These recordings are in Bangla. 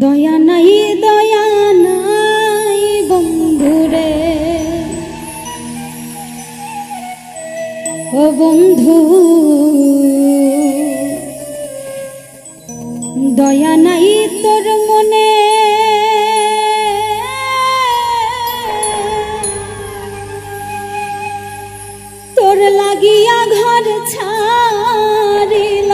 দয়া নাই বন্ধুরে, ও বন্ধু দয়া নাই তোর মনে, তোর লাগিয়া ঘর ছাড়িলাম,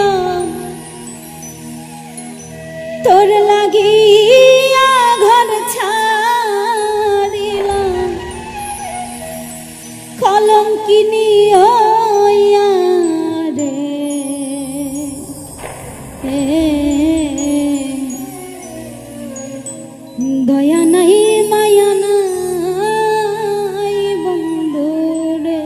তোর লাগিয়া ঘর ছাড়িলাম, কলঙ্কিনী হইয়া রে। দয়া নাই মায়া নাই বন্ধুরে।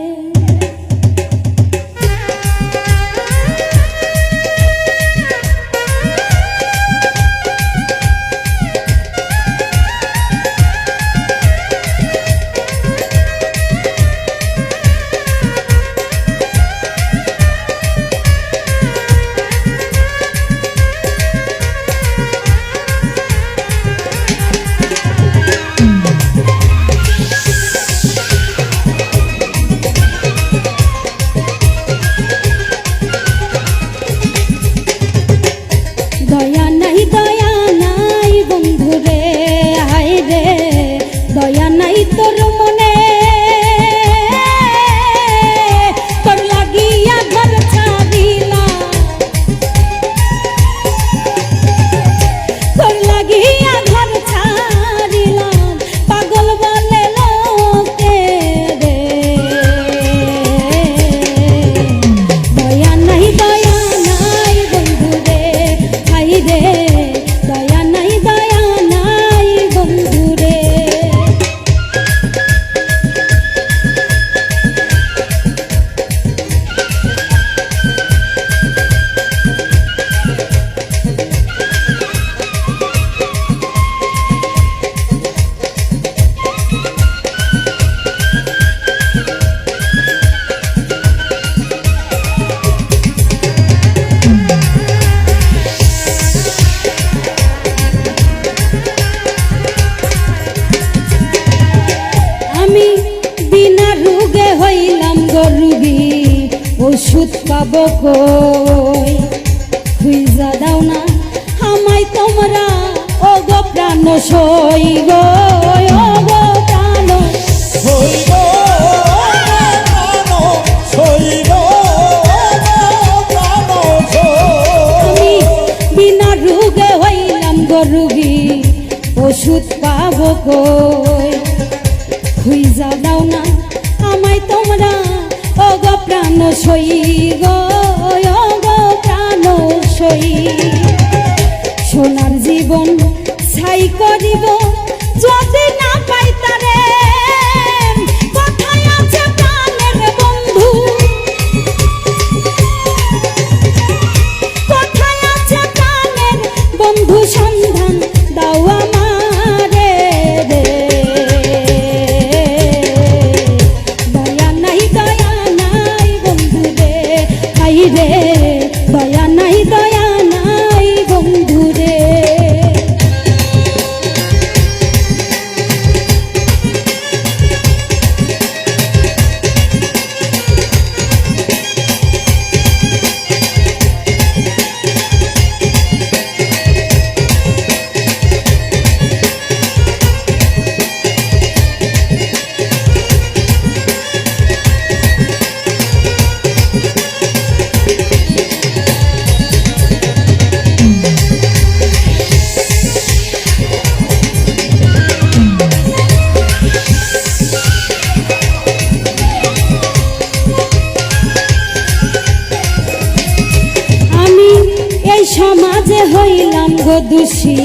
দয়া নাই বন্ধুরে, হায় রে দয়া নাই তোর মনে, তোর লাগিয়া ঘর ছাড়িলাম, তোর লাগিয়া ঘর ছাড়িলাম, পাগল বলে লোকে রে। দয়া নাই বন্ধুরে, হায় রে দয়া নাই বন্ধুরে। আমি বিনা রোগে হইলাম গো রোগী, ওষুধ পাবো কই, খুঁজা দাও না আমায় তোমরা, ও গো প্রাণ সই গো, ও গো প্রাণ সই গো, আমি বিনা রোগে হইলাম গো রোগী, ওষুধ পাবো কই, খুঁজা দাও না আমায় তোমরা, ও গো প্রাণ সই গো, ও গো প্রাণ সই। সোনার জীবন ছাই করিব যদি না পাই তারে, কোথায় আছে প্রাণের বন্ধু, কোথায় আছে প্রাণের বন্ধু, সন্ধান দাও আমারে রে। দয়া নাই বন্ধুরে, হায় রে দয়া নাই বন্ধুরে। এই সমাজে হইলাম গো দোষী,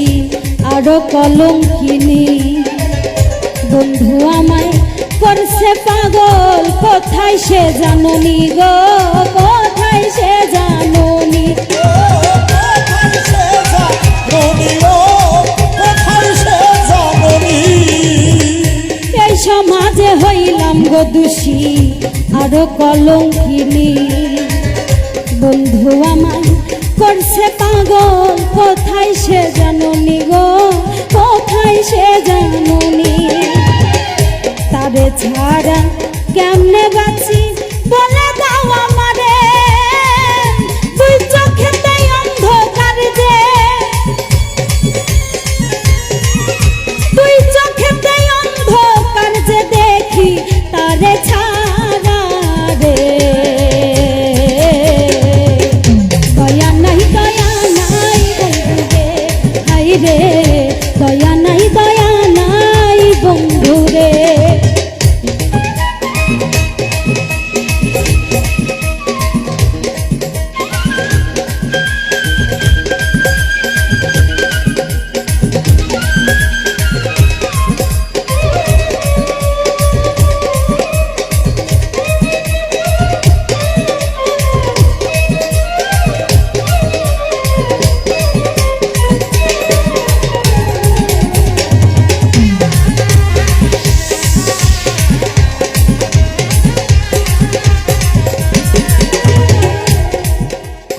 আরো কলঙ্কিনী, বন্ধু আমায় করছে পাগল, কোথায় সে জাননি গো, কোথায় সে জাননি, এই সমাজে হইলাম গো দোষী, আরো কলঙ্কিনী, বন্ধু আমায় করছে পাগল, কোথায় সে জানুনি গো, কোথায় সে জানুনি। তারে ছাড়া কেমনে বাঁচি বলে দাও আমারে, দুই চোখেতে অন্ধকার যে, দুই চোখেতে অন্ধকার যে দেখি তারে ছাড়া রে। দয়া নাই বন্ধুরে, হাই রে দয়া নাই বন্ধুরে।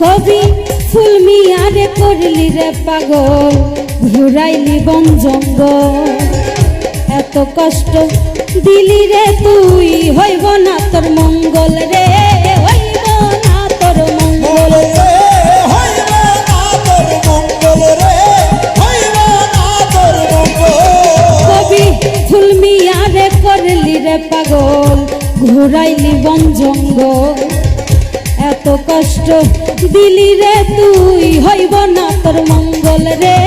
কবি ফুল মিয়ারে করলি রে পাগল, ঘুরাইলি বন জঙ্গল, এত কষ্ট দিলি রে তুই, হইব না তোর মঙ্গল রে, হইব না তোর মঙ্গল রে, হইব না তোর মঙ্গল রে, হইব না তোর মঙ্গল। কবি ফুল মিয়ারে করলি রে পাগল, ঘুরাইলি বন জঙ্গল, এত কষ্ট দিলি রে তুই, হইব না তোর মঙ্গল রে,